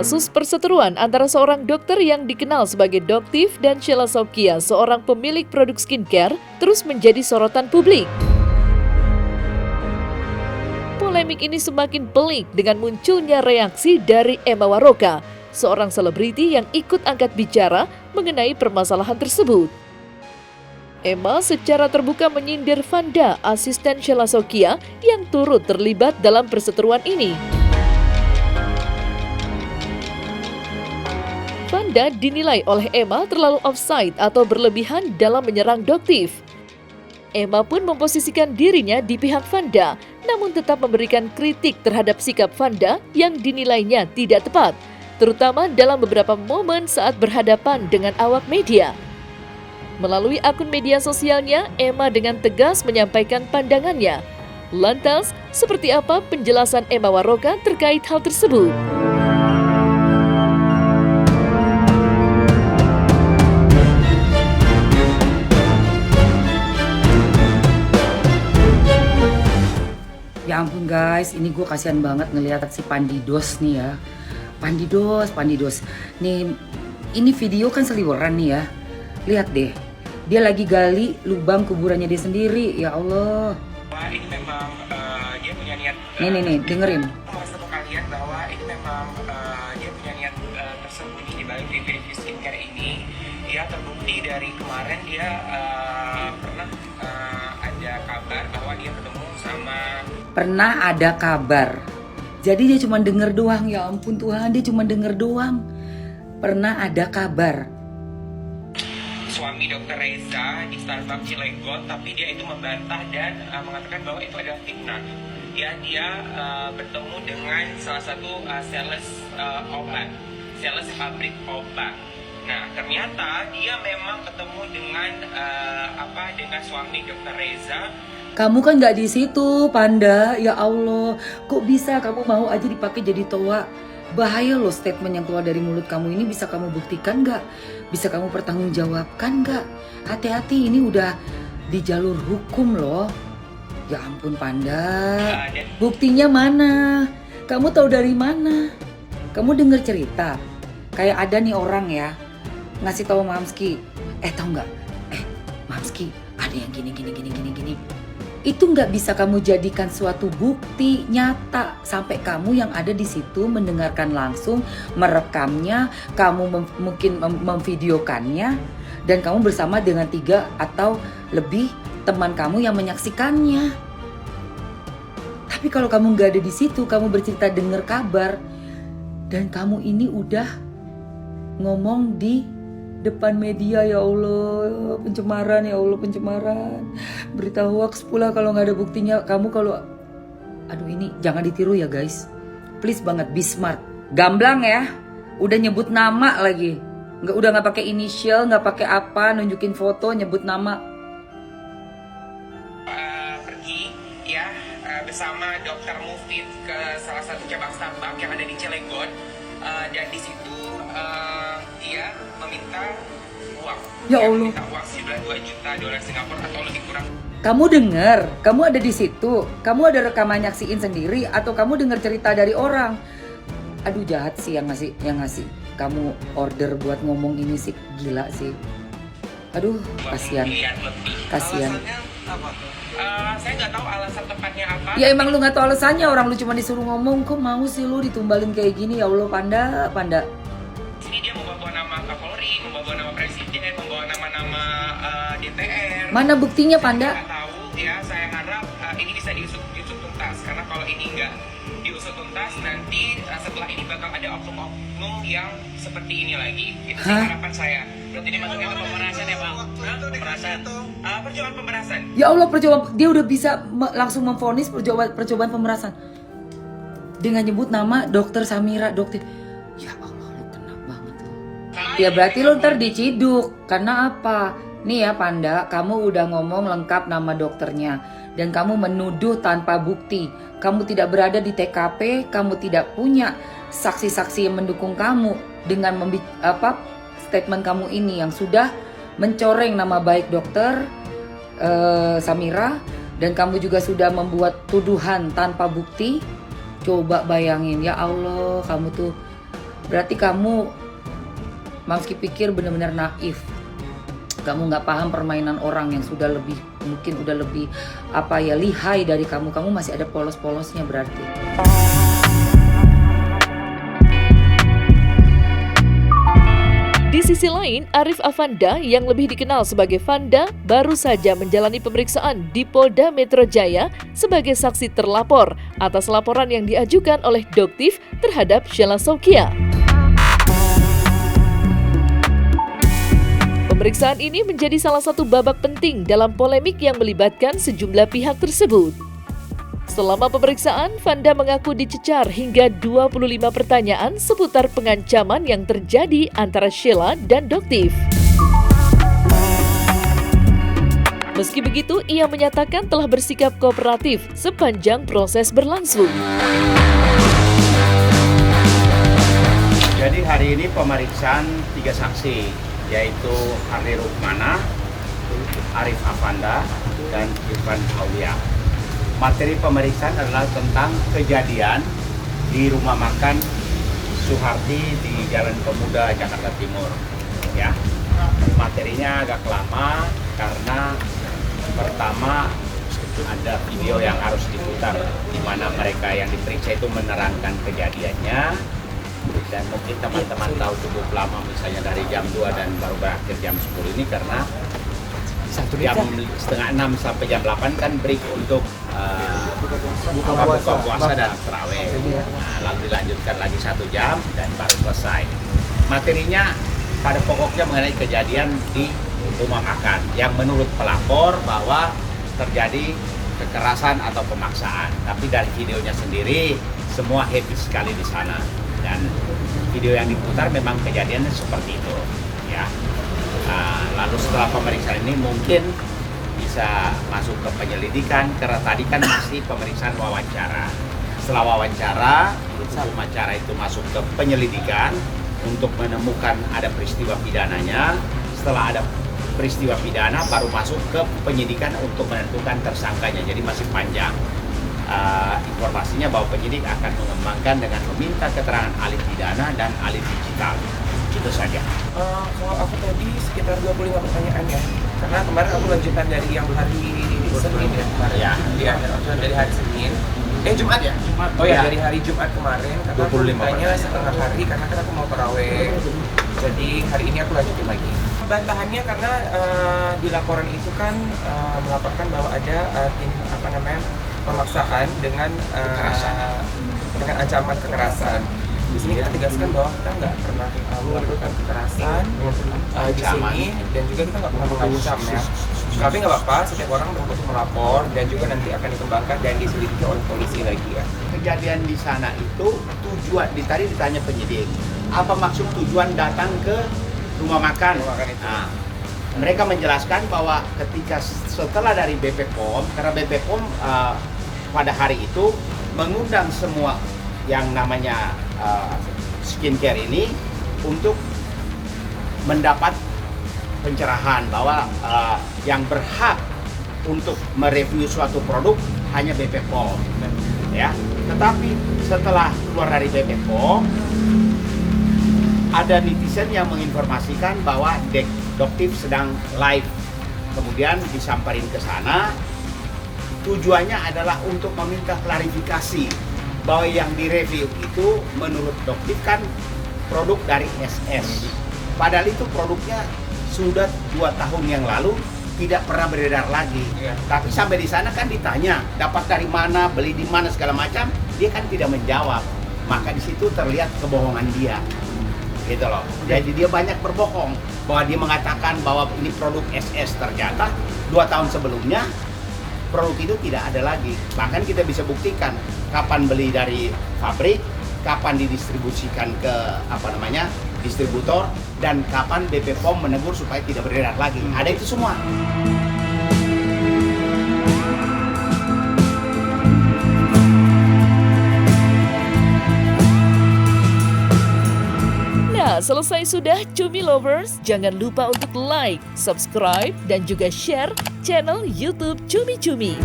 Kasus perseteruan antara seorang dokter yang dikenal sebagai Doktif dan Sheila Saukia, seorang pemilik produk skincare, terus menjadi sorotan publik. Polemik ini semakin pelik dengan munculnya reaksi dari Emma Waroka, seorang selebriti yang ikut angkat bicara mengenai permasalahan tersebut. Emma secara terbuka menyindir Vanda, asisten Sheila Saukia, yang turut terlibat dalam perseteruan ini. Vanda dinilai oleh Emma terlalu offside atau berlebihan dalam menyerang Doktif. Emma pun memposisikan dirinya di pihak Vanda, namun tetap memberikan kritik terhadap sikap Vanda yang dinilainya tidak tepat, terutama dalam beberapa momen saat berhadapan dengan awak media. Melalui akun media sosialnya, Emma dengan tegas menyampaikan pandangannya. Lantas, seperti apa penjelasan Emma Waroka terkait hal tersebut? Ya ampun guys, ini gue kasihan banget ngeliat si Pandidos nih ya. Pandidos. Nih, ini video kan seliweran nih ya. Lihat deh, dia lagi gali lubang kuburannya dia sendiri. Ya Allah. Wah, ini memang dia punya niat. Nih, dengerin. Merasa ke kalian bahwa ini memang dia punya niat tersembunyi di balik review skincare ini. Ya, terbukti dari kemarin dia pernah ada kabar bahwa dia ketemu sama. Pernah ada kabar. Jadi dia cuma denger doang. Ya ampun Tuhan, dia cuma denger doang. Pernah ada kabar. Suami Dr. Reza di Starbucks Cilegon, tapi dia itu membantah dan mengatakan bahwa itu adalah fitnah. Ya, dia bertemu dengan salah satu sales obat, sales pabrik obat. Nah, ternyata dia memang ketemu dengan dengan suami Dr. Reza. Kamu kan nggak di situ, Panda. Ya Allah, kok bisa kamu mau aja dipakai jadi toa? Bahaya loh statement yang keluar dari mulut kamu ini. Bisa kamu buktikan nggak? Bisa kamu pertanggungjawabkan nggak? Hati-hati, ini udah di jalur hukum loh. Ya ampun Panda. Buktinya mana? Kamu tahu dari mana? Kamu denger cerita? Kayak ada nih orang ya ngasih tahu Mamski. Tahu nggak? Mamski, ada yang gini. Itu nggak bisa kamu jadikan suatu bukti nyata sampai kamu yang ada di situ mendengarkan langsung, merekamnya, kamu mungkin memvideokannya, dan kamu bersama dengan 3 atau lebih teman kamu yang menyaksikannya. Tapi kalau kamu nggak ada di situ, kamu bercerita dengar kabar, dan kamu ini udah ngomong di depan media. Ya Allah, pencemaran. Ya Allah, pencemaran. Berita hoax pula kalau nggak ada buktinya. Kamu kalau, aduh ini jangan ditiru ya guys. Please banget, be smart. Gamblang ya, udah nyebut nama lagi. Udah nggak pakai inisial, nggak pakai apa, nunjukin foto, nyebut nama. Pergi ya bersama Dr. Mufid ke salah satu cabang Starbucks yang ada di Cilegon, dan di situ dia meminta uang. Ya Allah. Meminta uang sejumlah $2 juta Singapura atau lebih kurang. Kamu dengar, kamu ada di situ, kamu ada rekaman nyaksiin sendiri, atau kamu dengar cerita dari orang? Aduh jahat sih yang ngasih kamu order buat ngomong ini sih, gila sih. Aduh, kasihan. Alasannya apa? Saya nggak tahu alasan tepatnya apa. Ya emang lu nggak tahu alasannya, orang lu cuma disuruh ngomong. Kok mau sih lu ditumbalin kayak gini? Ya Allah, Panda. Sini dia membawa nama Kapolri, membawa nama Presiden, membawa nama-nama DPR. Mana buktinya, Panda? Saya nggak tahu ya. Saya harap ini bisa diusut tuntas, karena kalau ini nggak diusut tuntas, nanti setelah ini bakal ada oknum-oknum yang seperti ini lagi. Itu sih harapan saya. Berarti ini masuknya ke pemerasan ya Bang? Pemerasan. Percobaan pemerasan. Ya Allah, dia udah bisa langsung memvonis percobaan pemerasan dengan nyebut nama Dokter Samira, dokter. Ya Allah, lu kena banget lu. Ya berarti lu ntar diciduk. Karena apa? Nih ya Panda, kamu udah ngomong lengkap nama dokternya dan kamu menuduh tanpa bukti. Kamu tidak berada di TKP, kamu tidak punya saksi-saksi yang mendukung kamu dengan statement kamu ini yang sudah mencoreng nama baik dokter Samira, dan kamu juga sudah membuat tuduhan tanpa bukti. Coba bayangin, ya Allah, kamu tuh Berarti kamu, Mamski pikir benar-benar naif. Kamu nggak paham permainan orang yang sudah lebih, mungkin udah lebih lihai dari kamu. Kamu masih ada polos-polosnya berarti. Di sisi lain, Arif Afanda yang lebih dikenal sebagai Fanda baru saja menjalani pemeriksaan di Polda Metro Jaya sebagai saksi terlapor atas laporan yang diajukan oleh Doktif terhadap Sheila Saukia. Pemeriksaan ini menjadi salah satu babak penting dalam polemik yang melibatkan sejumlah pihak tersebut. Selama pemeriksaan, Fanda mengaku dicecar hingga 25 pertanyaan seputar pengancaman yang terjadi antara Sheila dan Doktif. Meski begitu, ia menyatakan telah bersikap kooperatif sepanjang proses berlangsung. Jadi hari ini pemeriksaan 3 saksi, yaitu Hardy Rukmana, Arif Afanda, dan Irfan Aulia. Materi pemeriksaan adalah tentang kejadian di rumah makan Suharti di Jalan Pemuda, Jakarta Timur. Ya, materinya agak lama karena pertama ada video yang harus diputar di mana mereka yang diperiksa itu menerangkan kejadiannya, dan mungkin teman-teman tahu cukup lama, misalnya dari jam 2 dan baru berakhir jam 10 ini karena jam 5:30 sampai jam 8 kan break untuk buka puasa dan tarawih. Lalu dilanjutkan lagi 1 jam dan baru selesai. Materinya pada pokoknya mengenai kejadian di rumah makan yang menurut pelapor bahwa terjadi kekerasan atau pemaksaan. Tapi dari videonya sendiri semua happy sekali di sana, dan video yang diputar memang kejadiannya seperti itu. Ya. Lalu setelah pemeriksaan ini mungkin bisa masuk ke penyelidikan, karena tadi kan masih pemeriksaan wawancara. Setelah wawancara itu masuk ke penyelidikan untuk menemukan ada peristiwa pidananya. Setelah ada peristiwa pidana baru masuk ke penyidikan untuk menentukan tersangkanya. Jadi masih panjang. Informasinya bahwa penyidik akan mengembangkan dengan meminta keterangan ahli pidana dan ahli digital. Itu saja. Kalau aku tadi sekitar 25 pertanyaan ya, karena kemarin aku lanjutan dari yang hari Senin ya kemarin. Iya, dari hari Senin. Jumat ya? Jumat. Oh ya, dari hari Jumat kemarin, karena aku tanya setengah hari karena kan aku mau tarawih. Jadi hari ini aku lanjutin lagi. Bantahannya karena di laporan itu kan melaporkan bahwa ada pemaksaan dengan ancaman kekerasan. Di sini kita tegaskan bahwa kita nggak pernah melakukan kekerasan di sini, dan juga kita nggak pernah mengancam ya. Tapi nggak apa-apa, setiap orang berhak untuk melapor dan juga nanti akan dikembangkan dan diselidiki oleh polisi lagi ya. Kejadian di sana itu tujuan, tadi ditanya penyidik, apa maksud tujuan datang ke rumah makan? Nah, mereka menjelaskan bahwa ketika setelah dari BP POM, karena BP POM pada hari itu mengundang semua yang namanya skincare ini untuk mendapat pencerahan bahwa yang berhak untuk mereview suatu produk hanya BP POM, ya. Tetapi setelah keluar dari BP POM, ada netizen yang menginformasikan bahwa Doktif sedang live, kemudian disamperin ke sana. Tujuannya adalah untuk meminta klarifikasi bahwa yang direview itu menurut Doktif kan produk dari SS. Padahal itu produknya sudah 2 tahun yang lalu tidak pernah beredar lagi. Tapi sampai di sana kan ditanya dapat dari mana, beli di mana segala macam, dia kan tidak menjawab. Maka di situ terlihat kebohongan dia. Gitu loh. Jadi dia banyak berbohong bahwa dia mengatakan bahwa ini produk SS, ternyata 2 tahun sebelumnya produk itu tidak ada lagi. Bahkan kita bisa buktikan kapan beli dari pabrik, kapan didistribusikan ke distributor, dan kapan BP POM menegur supaya tidak beredar lagi. Ada itu semua. Nah, selesai sudah Cumi Lovers, jangan lupa untuk like, subscribe, dan juga share channel YouTube Cumi Cumi.